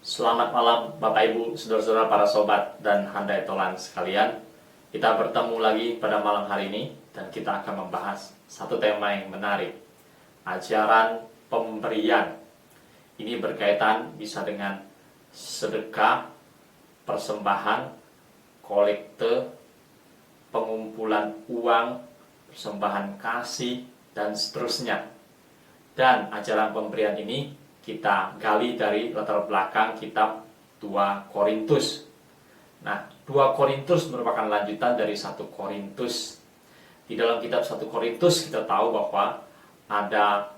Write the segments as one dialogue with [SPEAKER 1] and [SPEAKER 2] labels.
[SPEAKER 1] Selamat malam Bapak Ibu, saudara-saudara para sobat dan handai tolan sekalian. Kita bertemu lagi pada malam hari ini dan kita akan membahas satu tema yang menarik. Ajaran pemberian. Ini berkaitan bisa dengan sedekah, persembahan, kolekte, pengumpulan uang, persembahan kasih, dan seterusnya. Dan ajaran pemberian ini kita gali dari latar belakang kitab 2 Korintus. Nah, 2 Korintus merupakan lanjutan dari 1 Korintus. Di dalam kitab 1 Korintus kita tahu bahwa ada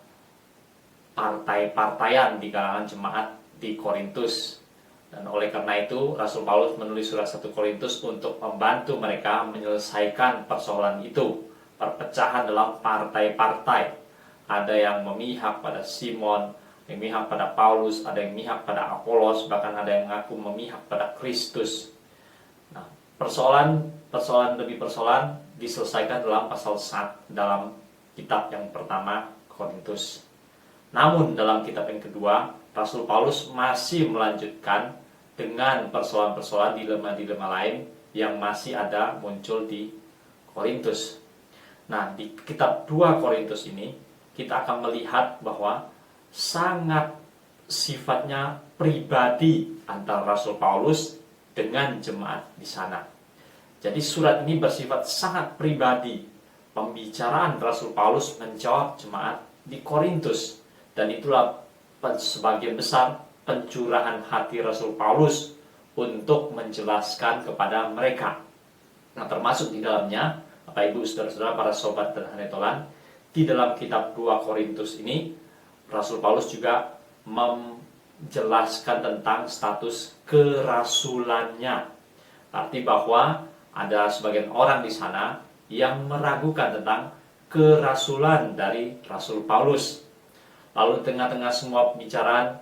[SPEAKER 1] partai-partaian di kalangan jemaat di Korintus. Dan oleh karena itu, Rasul Paulus menulis surat 1 Korintus untuk membantu mereka menyelesaikan persoalan itu. Perpecahan dalam partai-partai. Ada yang memihak pada Simon, yang memihak pada Paulus, ada yang memihak pada Apolos, bahkan ada yang mengaku memihak pada Kristus. Nah, persoalan demi persoalan diselesaikan dalam pasal 1 dalam kitab yang pertama Korintus. Namun dalam kitab yang kedua, Rasul Paulus masih melanjutkan dengan persoalan-persoalan dilema-dilema lain yang masih ada muncul di Korintus. Nah, di kitab 2 Korintus ini kita akan melihat bahwa sangat sifatnya pribadi antara Rasul Paulus dengan jemaat di sana. Jadi surat ini bersifat sangat pribadi. Pembicaraan Rasul Paulus menjawab jemaat di Korintus. Dan itulah sebagian besar pencurahan hati Rasul Paulus untuk menjelaskan kepada mereka. Nah, termasuk di dalamnya, Bapak Ibu, saudara-saudara, para sobat dan hanetolan, di dalam kitab 2 Korintus ini Rasul Paulus juga menjelaskan tentang status kerasulannya. Arti bahwa ada sebagian orang di sana yang meragukan tentang kerasulan dari Rasul Paulus. Lalu di tengah-tengah semua pembicaraan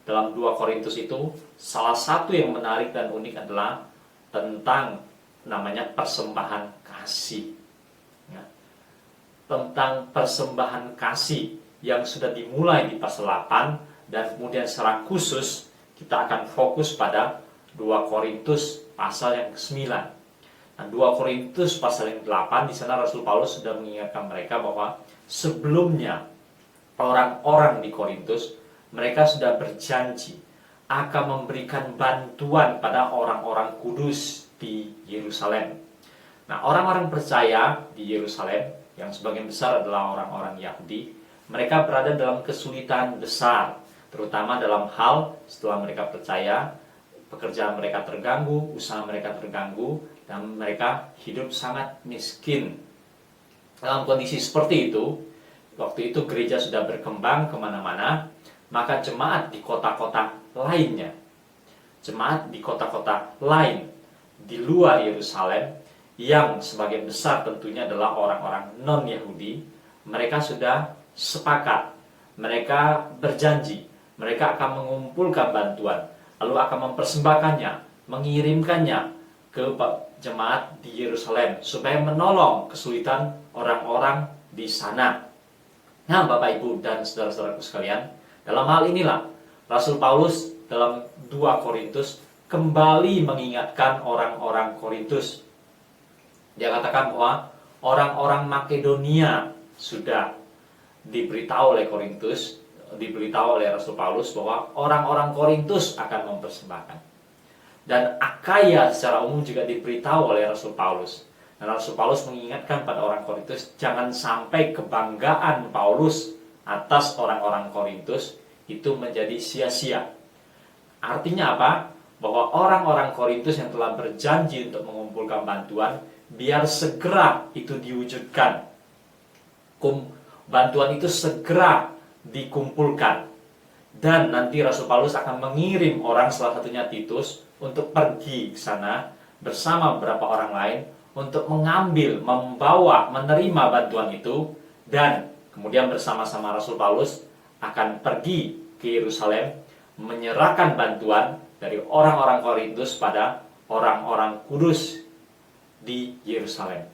[SPEAKER 1] dalam 2 Korintus itu, salah satu yang menarik dan unik adalah tentang namanya persembahan kasih. Ya. Tentang persembahan kasih yang sudah dimulai di pasal 8 dan kemudian secara khusus kita akan fokus pada 2 Korintus pasal yang ke-9. Nah, 2 Korintus pasal yang 8 di sana Rasul Paulus sudah mengingatkan mereka bahwa sebelumnya orang-orang di Korintus mereka sudah berjanji akan memberikan bantuan pada orang-orang kudus di Yerusalem. Nah, orang-orang percaya di Yerusalem yang sebagian besar adalah orang-orang Yahudi, mereka berada dalam kesulitan besar, terutama dalam hal setelah mereka percaya, pekerjaan mereka terganggu, usaha mereka terganggu, dan mereka hidup sangat miskin. Dalam kondisi seperti itu, waktu itu gereja sudah berkembang kemana-mana, maka jemaat di kota-kota lainnya, jemaat di kota-kota lain di luar Yerusalem, yang sebagian besar tentunya adalah orang-orang non-Yahudi, mereka sudah sepakat, mereka berjanji, mereka akan mengumpulkan bantuan, lalu akan mempersembahkannya, mengirimkannya ke jemaat di Yerusalem supaya menolong kesulitan orang-orang di sana. Nah, Bapak Ibu dan saudara-saudaraku sekalian, dalam hal inilah Rasul Paulus dalam 2 Korintus kembali mengingatkan orang-orang Korintus. Dia katakan bahwa orang-orang Makedonia sudah diberitahu oleh Korintus, diberitahu oleh Rasul Paulus bahwa orang-orang Korintus akan mempersembahkan. Dan Akaya secara umum juga diberitahu oleh Rasul Paulus. Dan Rasul Paulus mengingatkan pada orang Korintus, jangan sampai kebanggaan Paulus atas orang-orang Korintus itu menjadi sia-sia. Artinya apa? Bahwa orang-orang Korintus yang telah berjanji untuk mengumpulkan bantuan, biar segera itu diwujudkan. Bantuan itu segera dikumpulkan. Dan nanti Rasul Paulus akan mengirim orang, salah satunya Titus, untuk pergi ke sana bersama beberapa orang lain untuk mengambil, membawa, menerima bantuan itu, dan kemudian bersama-sama Rasul Paulus akan pergi ke Yerusalem menyerahkan bantuan dari orang-orang Korintus pada orang-orang kudus di Yerusalem.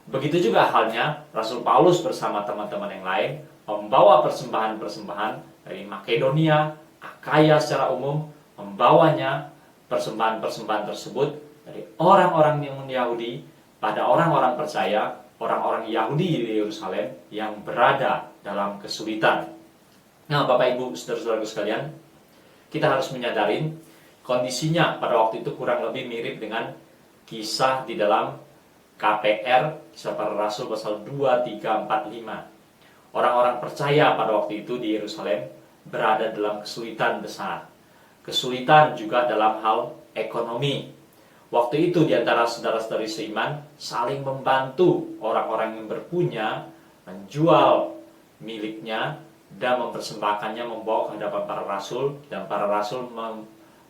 [SPEAKER 1] Begitu juga halnya Rasul Paulus bersama teman-teman yang lain membawa persembahan-persembahan dari Makedonia, Akaya secara umum membawanya persembahan-persembahan tersebut dari orang-orang yang Yahudi pada orang-orang percaya, orang-orang Yahudi di Yerusalem yang berada dalam kesulitan. Nah, Bapak Ibu, saudara-saudaraku sekalian, kita harus menyadari kondisinya pada waktu itu kurang lebih mirip dengan kisah di dalam KPR, Kisah Para Rasul pasal 2, 3, 4, 5. Orang-orang percaya pada waktu itu di Yerusalem berada dalam kesulitan besar. Kesulitan juga dalam hal ekonomi. Waktu itu di antara saudara-saudari seiman saling membantu orang-orang yang berpunya menjual miliknya dan mempersembahkannya, membawa ke hadapan para rasul, dan para rasul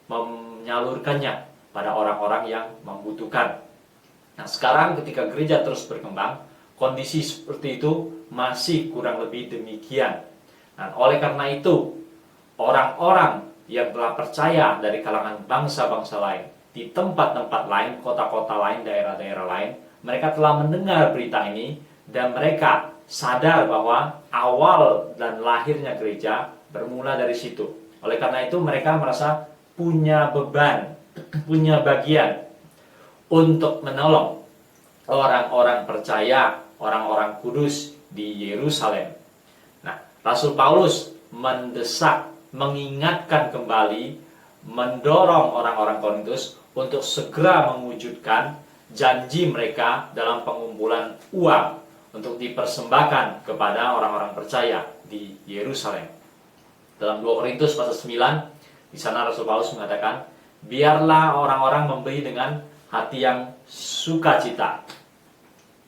[SPEAKER 1] menyalurkannya pada orang-orang yang membutuhkan. Nah, sekarang ketika gereja terus berkembang, kondisi seperti itu masih kurang lebih demikian. Nah, oleh karena itu, orang-orang yang telah percaya dari kalangan bangsa-bangsa lain, di tempat-tempat lain, kota-kota lain, daerah-daerah lain, mereka telah mendengar berita ini, dan mereka sadar bahwa awal dan lahirnya gereja bermula dari situ. Oleh karena itu, mereka merasa punya beban, punya bagian untuk menolong orang-orang percaya, orang-orang kudus di Yerusalem. Nah, Rasul Paulus mendesak, mengingatkan kembali, mendorong orang-orang Korintus untuk segera mewujudkan janji mereka dalam pengumpulan uang untuk dipersembahkan kepada orang-orang percaya di Yerusalem. Dalam 2 Korintus pasal 9, di sana Rasul Paulus mengatakan, biarlah orang-orang memberi dengan hati yang sukacita,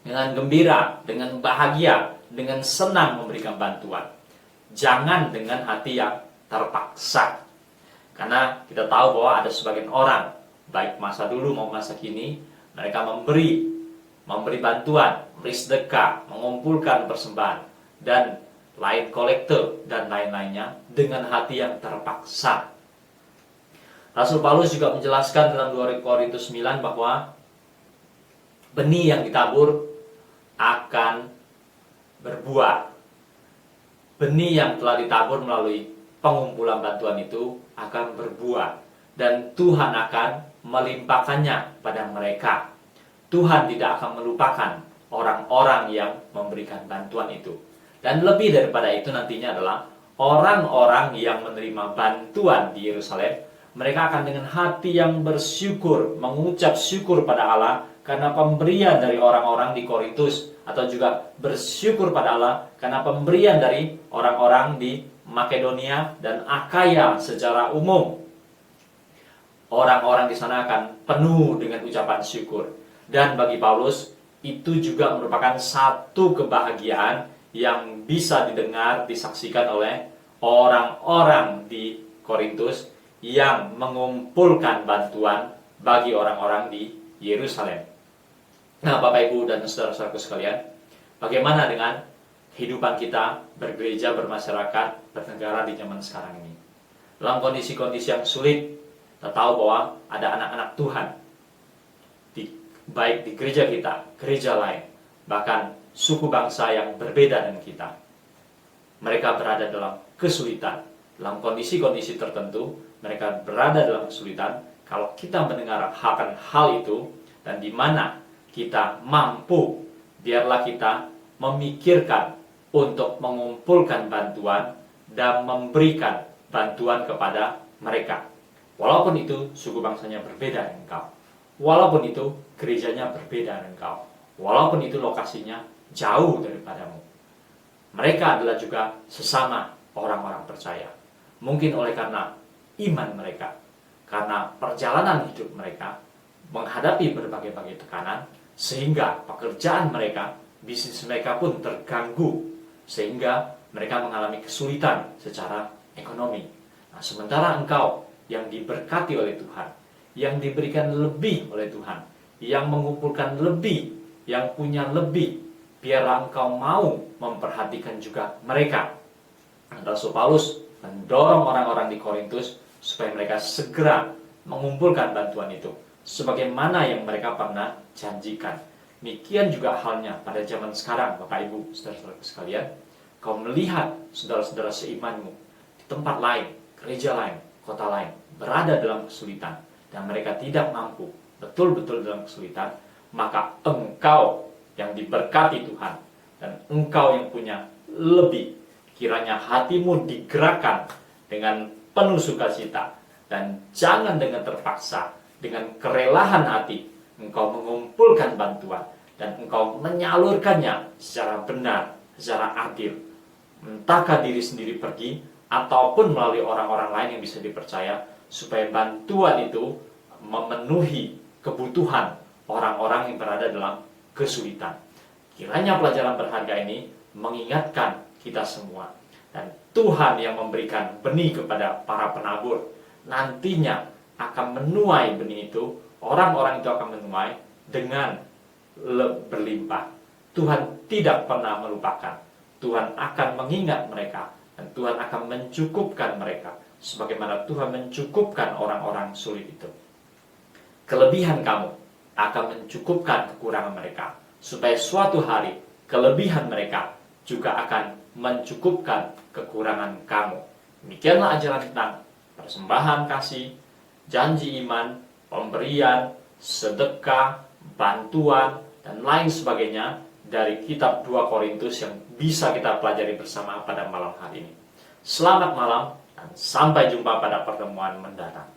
[SPEAKER 1] dengan gembira, dengan bahagia, dengan senang memberikan bantuan. Jangan dengan hati yang terpaksa. Karena kita tahu bahwa ada sebagian orang, baik masa dulu maupun masa kini, mereka memberi bantuan, memberi sedekah, mengumpulkan persembahan, dan lain kolektor, dan lain-lainnya dengan hati yang terpaksa. Rasul Paulus juga menjelaskan dalam 2 Korintus 9 bahwa benih yang ditabur akan berbuah. Benih yang telah ditabur melalui pengumpulan bantuan itu akan berbuah, dan Tuhan akan melimpahkannya pada mereka. Tuhan tidak akan melupakan orang-orang yang memberikan bantuan itu. Dan lebih daripada itu nantinya adalah orang-orang yang menerima bantuan di Yerusalem, mereka akan dengan hati yang bersyukur, mengucap syukur pada Allah karena pemberian dari orang-orang di Korintus, atau juga bersyukur pada Allah karena pemberian dari orang-orang di Makedonia dan Akaya secara umum. Orang-orang di sana akan penuh dengan ucapan syukur. Dan bagi Paulus, itu juga merupakan satu kebahagiaan yang bisa didengar, disaksikan oleh orang-orang di Korintus yang mengumpulkan bantuan bagi orang-orang di Yerusalem. Nah, Bapak Ibu dan saudara-saudaraku sekalian, bagaimana dengan kehidupan kita bergereja, bermasyarakat, bernegara di zaman sekarang ini? Dalam kondisi-kondisi yang sulit, kita tahu bahwa ada anak-anak Tuhan, baik di gereja kita, gereja lain, bahkan suku bangsa yang berbeda dengan kita. Mereka berada dalam kesulitan. Dalam kondisi-kondisi tertentu, mereka berada dalam kesulitan. Kalau kita mendengar akan hal itu, dan di mana kita mampu, biarlah kita memikirkan untuk mengumpulkan bantuan dan memberikan bantuan kepada mereka. Walaupun itu suku bangsanya berbeda dengan engkau, walaupun itu gerejanya berbeda dengan engkau, walaupun itu lokasinya jauh daripadamu, mereka adalah juga sesama orang-orang percaya. Mungkin oleh karena iman mereka, karena perjalanan hidup mereka menghadapi berbagai-bagai tekanan, sehingga pekerjaan mereka, bisnis mereka pun terganggu, sehingga mereka mengalami kesulitan secara ekonomi. Nah, sementara engkau yang diberkati oleh Tuhan, yang diberikan lebih oleh Tuhan, yang mengumpulkan lebih, yang punya lebih, biarlah engkau mau memperhatikan juga mereka. Rasul Paulus mendorong orang-orang di Korintus supaya mereka segera mengumpulkan bantuan itu, sebagaimana yang mereka pernah janjikan. Demikian juga halnya pada zaman sekarang, Bapak Ibu, saudara-saudara sekalian. Kau melihat saudara-saudara seimanmu di tempat lain, gereja lain, kota lain, berada berada dalam kesulitan dan mereka tidak mampu betul-betul dalam kesulitan, maka engkau yang diberkati Tuhan dan engkau yang punya lebih, kiranya hatimu digerakkan dengan penuh sukacita dan jangan dengan terpaksa, dengan kerelaan hati engkau mengumpulkan bantuan dan engkau menyalurkannya secara benar, secara adil, entahkah diri sendiri pergi ataupun melalui orang-orang lain yang bisa dipercaya, supaya bantuan itu memenuhi kebutuhan orang-orang yang berada dalam kesulitan. Kiranya pelajaran berharga ini mengingatkan kita semua, dan Tuhan yang memberikan benih kepada para penabur nantinya akan menuai benih itu. Orang-orang itu akan menuai dengan berlimpah. Tuhan tidak pernah melupakan. Tuhan akan mengingat mereka dan Tuhan akan mencukupkan mereka sebagaimana Tuhan mencukupkan orang-orang sulit itu. Kelebihan kamu akan mencukupkan kekurangan mereka, supaya suatu hari kelebihan mereka juga akan mencukupkan kekurangan kamu. Demikianlah ajaran tentang persembahan kasih, janji iman, pemberian, sedekah, bantuan, dan lain sebagainya dari kitab 2 Korintus yang bisa kita pelajari bersama pada malam hari ini. Selamat malam dan sampai jumpa pada pertemuan mendatang.